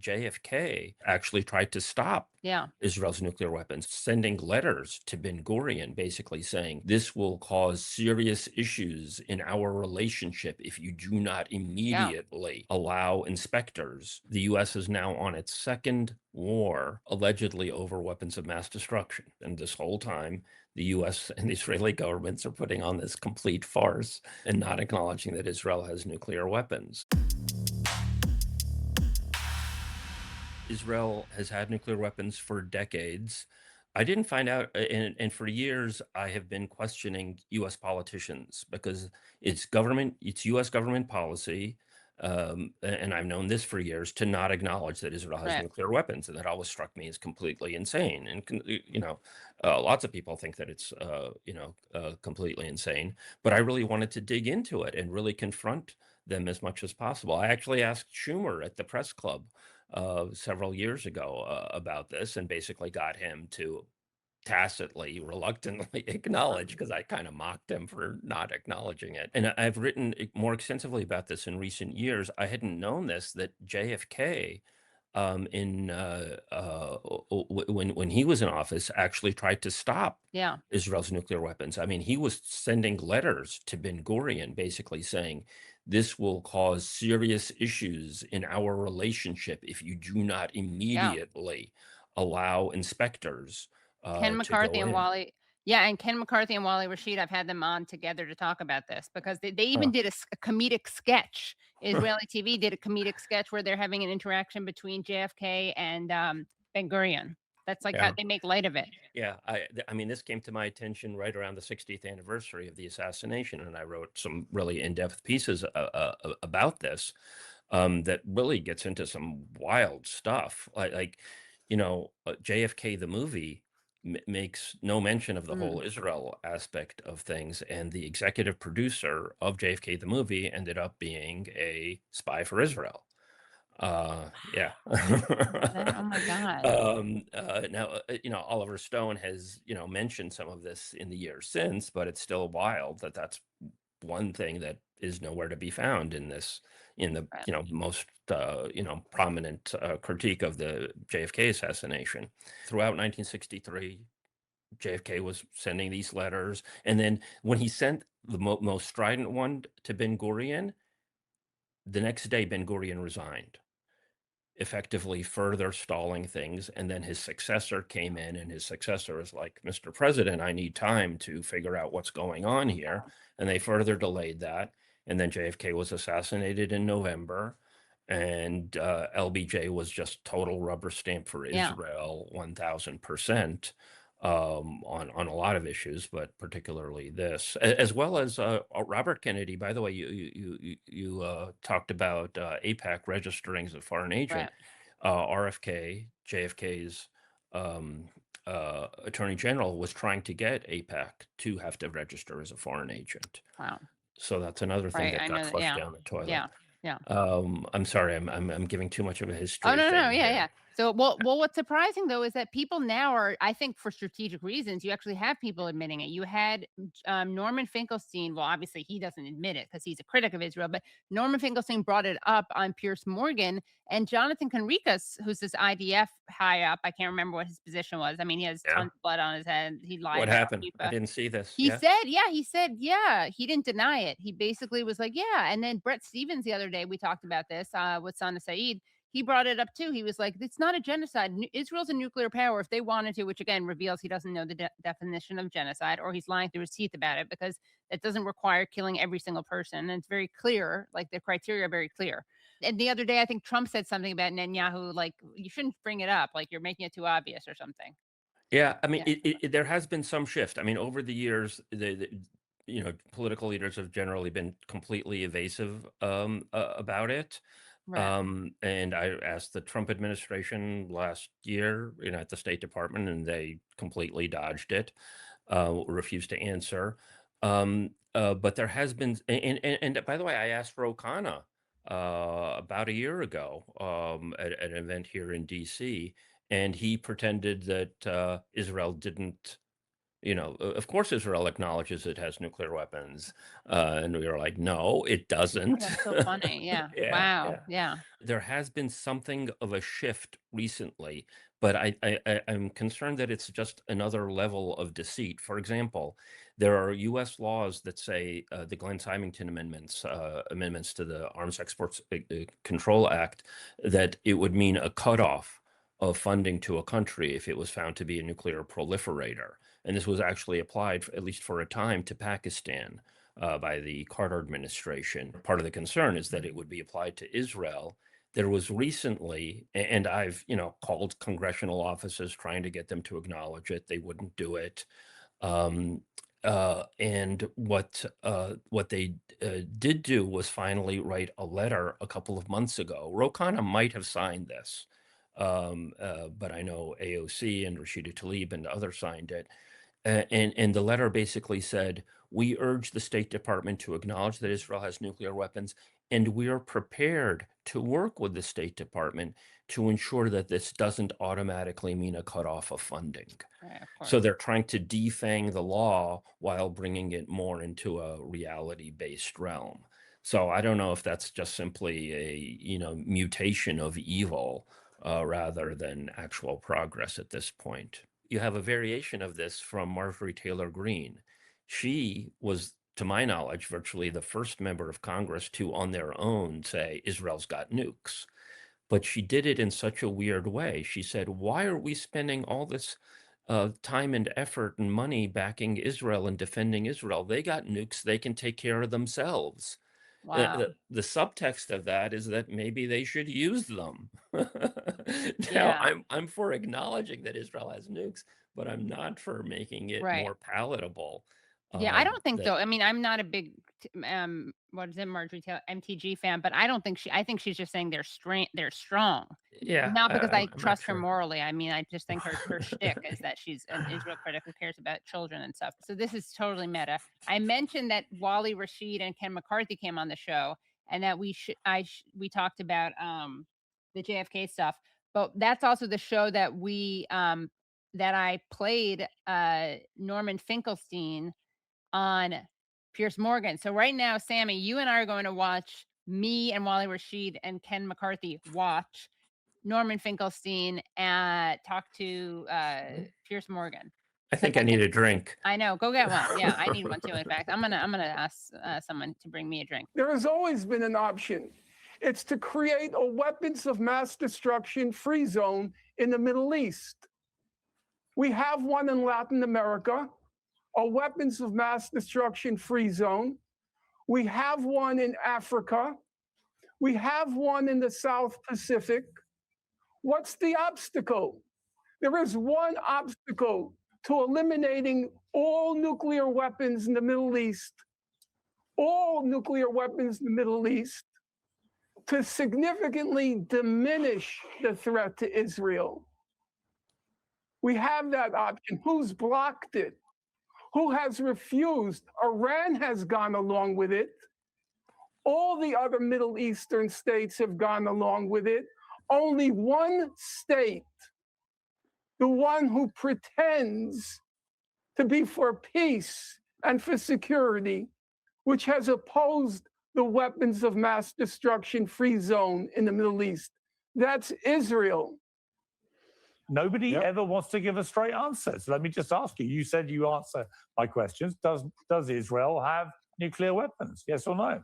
JFK actually tried to stop Yeah. Israel's nuclear weapons, sending letters to Ben-Gurion basically saying, this will cause serious issues in our relationship if you do not Yeah. immediately allow inspectors. The U.S. is now on its second war, allegedly over weapons of mass destruction. And this whole time, the U.S. and the Israeli governments are putting on this complete farce and not acknowledging that Israel has nuclear weapons. Israel has had nuclear weapons for decades. I didn't find out, and for years I have been questioning U.S. politicians because it's U.S. government policy, and I've known this for years, to not acknowledge that Israel has Right. nuclear weapons, and that always struck me as completely insane. And lots of people think that it's completely insane, but I really wanted to dig into it and really confront them as much as possible. I actually asked Schumer at the press club several years ago about this, and basically got him to tacitly, reluctantly acknowledge, because I kind of mocked him for not acknowledging it. And I've written more extensively about this in recent years. I hadn't known this, that JFK, in when he was in office, actually tried to stop Yeah. Israel's nuclear weapons. I mean, he was sending letters to Ben Gurion basically saying, this will cause serious issues in our relationship if you do not Yeah. immediately allow inspectors Ken to McCarthy go and in. Wally. Yeah, and Ken McCarthy and Wally Rashid, I've had them on together to talk about this because they even Huh. did a comedic sketch. Israeli TV did a comedic sketch where they're having an interaction between JFK and Ben-Gurion. That's like how Yeah. they make light of it. Yeah, I mean, this came to my attention right around the 60th anniversary of the assassination, and I wrote some really in-depth pieces about this, that really gets into some wild stuff. JFK the movie makes no mention of the whole Mm. Israel aspect of things, and the executive producer of JFK the movie ended up being a spy for Israel. Yeah. Oh my God. Now, Oliver Stone has, mentioned some of this in the years since, but it's still wild that that's one thing that is nowhere to be found in this, in the, Right. most, prominent critique of the JFK assassination. Throughout 1963, JFK was sending these letters. And then when he sent the most strident one to Ben Gurion, the next day Ben Gurion resigned, effectively further stalling things. And then his successor came in, and his successor is like, Mr. President, I need time to figure out what's going on here. And they further delayed that. And then JFK was assassinated in November. And LBJ was just total rubber stamp for Yeah. Israel, 1000%, on a lot of issues, but particularly this, as well as Robert Kennedy. By the way, you talked about AIPAC registering as a foreign Right. agent. RFK, JFK's attorney general, was trying to get AIPAC to have to register as a foreign agent. Wow. So that's another thing Right. that I got know that. flushed Yeah. down the toilet. Yeah. Yeah. I'm sorry, I'm giving too much of a Oh, history no, no, thing yeah, here. yeah. So, what's surprising though is that people now are, I think, for strategic reasons, you actually have people admitting it. You had Norman Finkelstein. Well, obviously, he doesn't admit it because he's a critic of Israel. But Norman Finkelstein brought it up on Piers Morgan, and Jonathan Conricus, who's this IDF high up. I can't remember what his position was. I mean, he has Yeah. tons of blood on his head. He lied What about happened? I FIFA. didn't see this. He Yeah. said, yeah, yeah, he didn't deny it. He basically was like, yeah. And then Brett Stevens the other day, we talked about this with Sana Saeed. He brought it up too. He was like, it's not a genocide. Israel's a nuclear power if they wanted to, which again reveals he doesn't know the definition of genocide, or he's lying through his teeth about it because it doesn't require killing every single person. And it's very clear, like the criteria are very clear. And the other day, I think Trump said something about Netanyahu, like, you shouldn't bring it up, like you're making it too obvious or something. Yeah, I mean, Yeah. there has been some shift. I mean, over the years, political leaders have generally been completely evasive about it. Right. And I asked the Trump administration last year, at the State Department, and they completely dodged it, refused to answer. But there has been, and by the way, I asked Ro Khanna about a year ago, at an event here in DC, and he pretended that Israel didn't Of course Israel acknowledges it has nuclear weapons. And we were like, no, it Oh, doesn't. that's so funny. Yeah. Yeah, Wow. yeah. Yeah. There has been something of a shift recently, but I'm concerned that it's just another level of deceit. For example, there are U.S. laws that say the Glenn-Symington amendments to the Arms Exports Control Act, that it would mean a cutoff of funding to a country if it was found to be a nuclear proliferator. And this was actually applied, at least for a time, to Pakistan by the Carter administration. Part of the concern is that it would be applied to Israel. There was recently, and I've, called congressional offices trying to get them to acknowledge it. They wouldn't do it. And what they did do was finally write a letter a couple of months ago. Ro Khanna might have signed this, but I know AOC and Rashida Tlaib and others signed it. And the letter basically said, we urge the State Department to acknowledge that Israel has nuclear weapons, and we are prepared to work with the State Department to ensure that this doesn't automatically mean a cutoff of funding. Right. Of So course. they're trying to defang the law while bringing it more into a reality-based realm. So I don't know if that's just simply a mutation of evil rather than actual progress at this point. You have a variation of this from Marjorie Taylor Greene. She was, to my knowledge, virtually the first member of Congress to, on their own, say Israel's got nukes. But she did it in such a weird way. She said, why are we spending all this time and effort and money backing Israel and defending Israel? They got nukes. They can take care of themselves. Wow. The subtext of that is that maybe they should use them. Now, Yeah. I'm for acknowledging that Israel has nukes, but I'm not for making it Right. more palatable. Yeah, I don't think That though. I mean, I'm not a big what is it, Marjorie Taylor MTG fan, but I don't think I think she's just saying they're strong. Yeah, Not because I I'm not trust her sure. morally. I mean, I just think her shtick is that she's an Israel critic who cares about children and stuff. So this is totally meta. I mentioned that Wally Rashid and Ken McCarthy came on the show, and that we talked about the JFK stuff. But that's also the show that I played Norman Finkelstein on Piers Morgan. So right now, Sammy, you and I are going to watch, me and Wally Rashid and Ken McCarthy watch Norman Finkelstein and talk to Piers Morgan. I Because think I need a drink. I know, go get one. Yeah, I need one too. In fact, I'm gonna ask someone to bring me a drink. There has always been an option. It's to create a weapons of mass destruction free zone in the Middle East. We have one in Latin America, a weapons of mass destruction free zone. We have one in Africa. We have one in the South Pacific. What's the obstacle? There is one obstacle to eliminating all nuclear weapons in the Middle East, all nuclear weapons in the Middle East, to significantly diminish the threat to Israel. We have that option. Who's blocked it? Who has refused? Iran has gone along with it. All the other Middle Eastern states have gone along with it. Only one state, the one who pretends to be for peace and for security, which has opposed the weapons of mass destruction free zone in the Middle East. That's Israel. Nobody ever wants to give a straight answer. So let me just ask you. You said you answer my questions. Does Israel have nuclear weapons? Yes or no?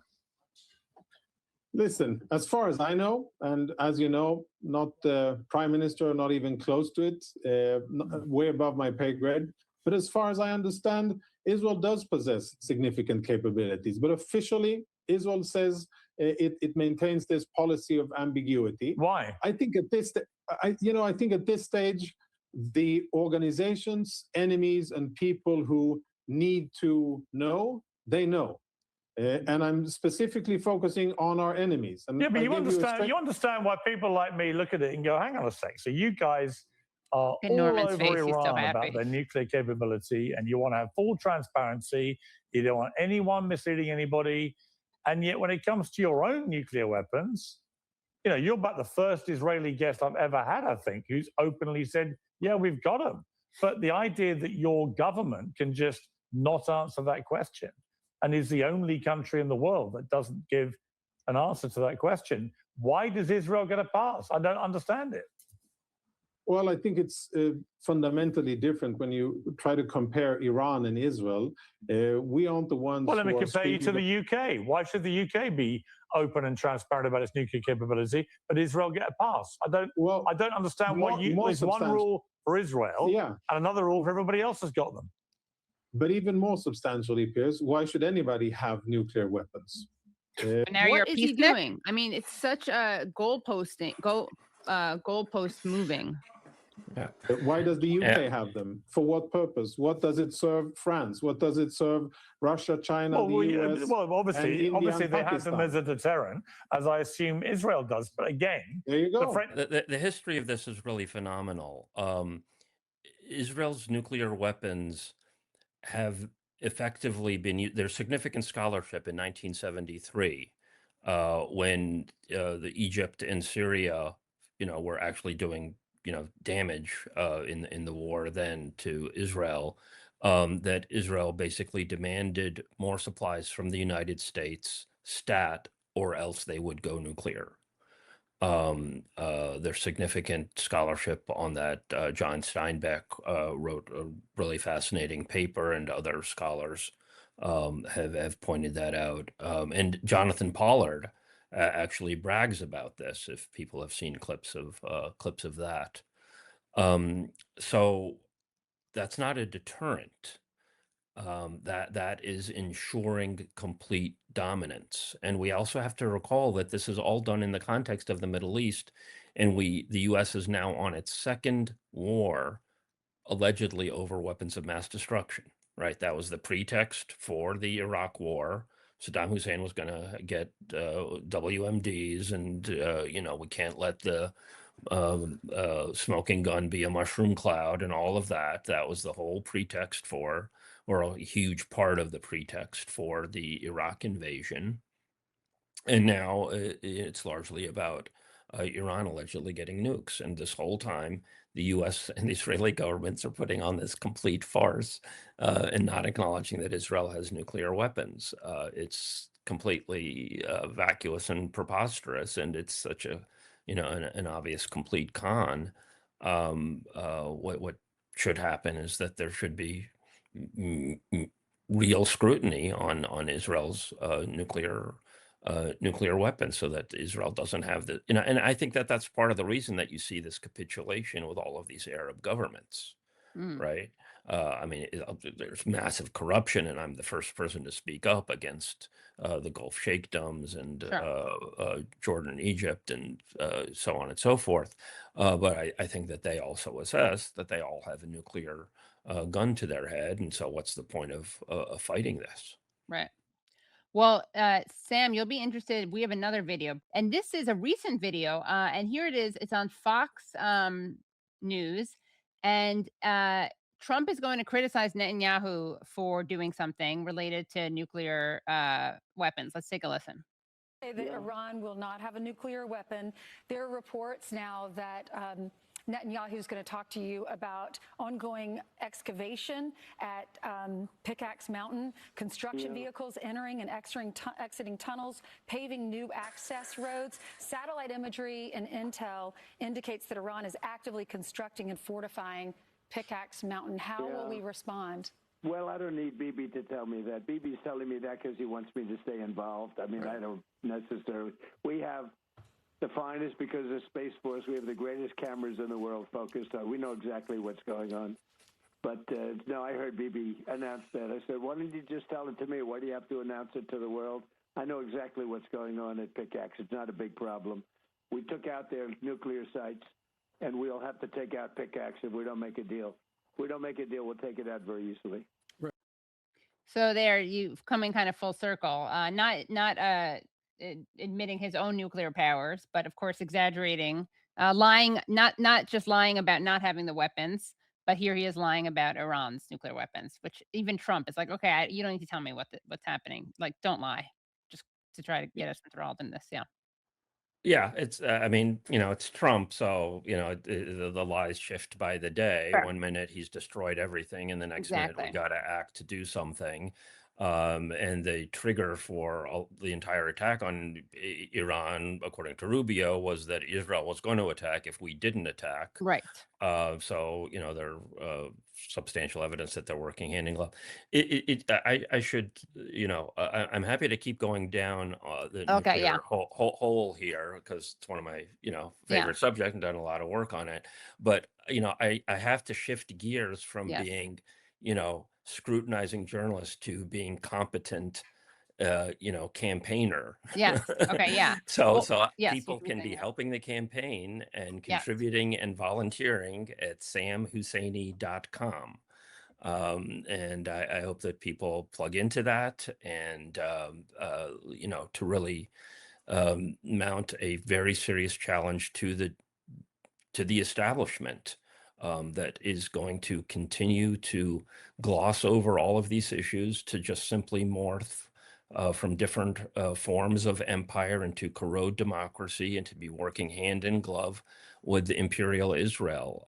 Listen, as far as I know, and as you know, not the prime minister, not even close to it, way above my pay grade. But as far as I understand, Israel does possess significant capabilities. But officially, Israel says it maintains this policy of ambiguity. Why? I think at this, I think at this stage, the organizations, enemies, and people who need to know, they know. And I'm specifically focusing on our enemies. And yeah, but you understand why people like me look at it and go, hang on a sec. So you guys are In all Norman's over face, he's so Iran happy. about their nuclear capability, and you want to have full transparency. You don't want anyone misleading anybody. And yet when it comes to your own nuclear weapons, you're about the first Israeli guest I've ever had, I think, who's openly said, yeah, we've got them. But the idea that your government can just not answer that question and is the only country in the world that doesn't give an answer to that question, why does Israel get a pass? I don't understand it. Well, I think it's fundamentally different when you try to compare Iran and Israel. We aren't the ones. Well, let me who are compare you to speaking the UK. Why should the UK be open and transparent about its nuclear capability, but Israel get a pass? I don't understand why there's one rule for Israel and another rule for everybody else has got them. But even more substantially, Piers, why should anybody have nuclear weapons? Now What you're is he peacenik? doing? I mean, it's such a goalpost moving. Yeah. Why does the UK have them? For what purpose? What does it serve France? What does it serve Russia, China, the US? Well, obviously they have them as a deterrent, as I assume Israel does. But again, there you go. The history of this is really phenomenal. Israel's nuclear weapons have effectively been used. There's significant scholarship in 1973 when the Egypt and Syria, were actually doing damage in the war then to Israel, that Israel basically demanded more supplies from the United States stat, or else they would go nuclear. There's significant scholarship on that. John Steinbeck wrote a really fascinating paper, and other scholars have pointed that out. And Jonathan Pollard actually brags about this, if people have seen clips of that. So that's not a deterrent. That is ensuring complete dominance. And we also have to recall that this is all done in the context of the Middle East, and the US is now on its second war, allegedly over weapons of mass destruction, right? That was the pretext for the Iraq war. Saddam Hussein was going to get WMDs, and we can't let the smoking gun be a mushroom cloud, and all of that. That was the whole pretext for, or a huge part of the pretext for, the Iraq invasion. And now it's largely about Iran allegedly getting nukes. And this whole time, the US and the Israeli governments are putting on this complete farce and not acknowledging that Israel has nuclear weapons. It's completely vacuous and preposterous, and it's such a an obvious complete con. What should happen is that there should be real scrutiny on Israel's nuclear weapons, so that Israel doesn't have the and I think that that's part of the reason that you see this capitulation with all of these Arab governments, right? I mean, there's massive corruption, and I'm the first person to speak up against the Gulf Sheikdoms and Jordan and Egypt and so on and so forth. But I think that they also assess that they all have a nuclear gun to their head. And so what's the point of fighting this? Right. Well, Sam, you'll be interested. We have another video, and this is a recent video. And here it is. It's on Fox News, and Trump is going to criticize Netanyahu for doing something related to nuclear weapons. Let's take a listen. That Iran will not have a nuclear weapon. There are reports now that Netanyahu is going to talk to you about ongoing excavation at Pickaxe Mountain, construction vehicles entering and exiting tunnels, paving new access roads. Satellite imagery and intel indicates that Iran is actively constructing and fortifying Pickaxe Mountain. How will we respond? Well, I don't need Bibi to tell me that. Bibi's telling me that because he wants me to stay involved. I mean, I don't necessarily. We have the finest, because of Space Force. We have the greatest cameras in the world focused on. We know exactly what's going on. But no, I heard Bibi announce that. I said, why didn't you just tell it to me? Why do you have to announce it to the world? I know exactly what's going on at Pickaxe. It's not a big problem. We took out their nuclear sites, and we'll have to take out Pickaxe if we don't make a deal. If we don't make a deal, we'll take it out very easily. So there, you've come in kind of full circle. Not admitting his own nuclear powers, but of course exaggerating, lying, not just lying about not having the weapons, but here he is lying about Iran's nuclear weapons, which even Trump is like, okay, you don't need to tell me what's happening. Like, don't lie, just to try to get us enthralled in this. Yeah. Yeah, it's, I mean, it's Trump, so, the lies shift by the day. Sure. One minute he's destroyed everything, and the next minute we Exactly. got to act to do something. And the trigger for the entire attack on Iran, according to Rubio, was that Israel was going to attack if we didn't attack. Right. So, there substantial evidence that they're working hand in glove. I should, I'm happy to keep going down the Okay, nuclear yeah. hole here, because it's one of my, Yeah. favorite subjects, and done a lot of work on it. But, I have to shift gears from Yes. being, scrutinizing journalist to being competent, campaigner. Yes. Okay, yeah. So, Well, so yes, you people can can say be that. helping the campaign and Yes. contributing and volunteering at samhusseini.com. And I hope that people plug into that, and, to really mount a very serious challenge to the establishment, that is going to continue to gloss over all of these issues, to just simply morph from different forms of empire, and to corrode democracy, and to be working hand in glove with imperial Israel.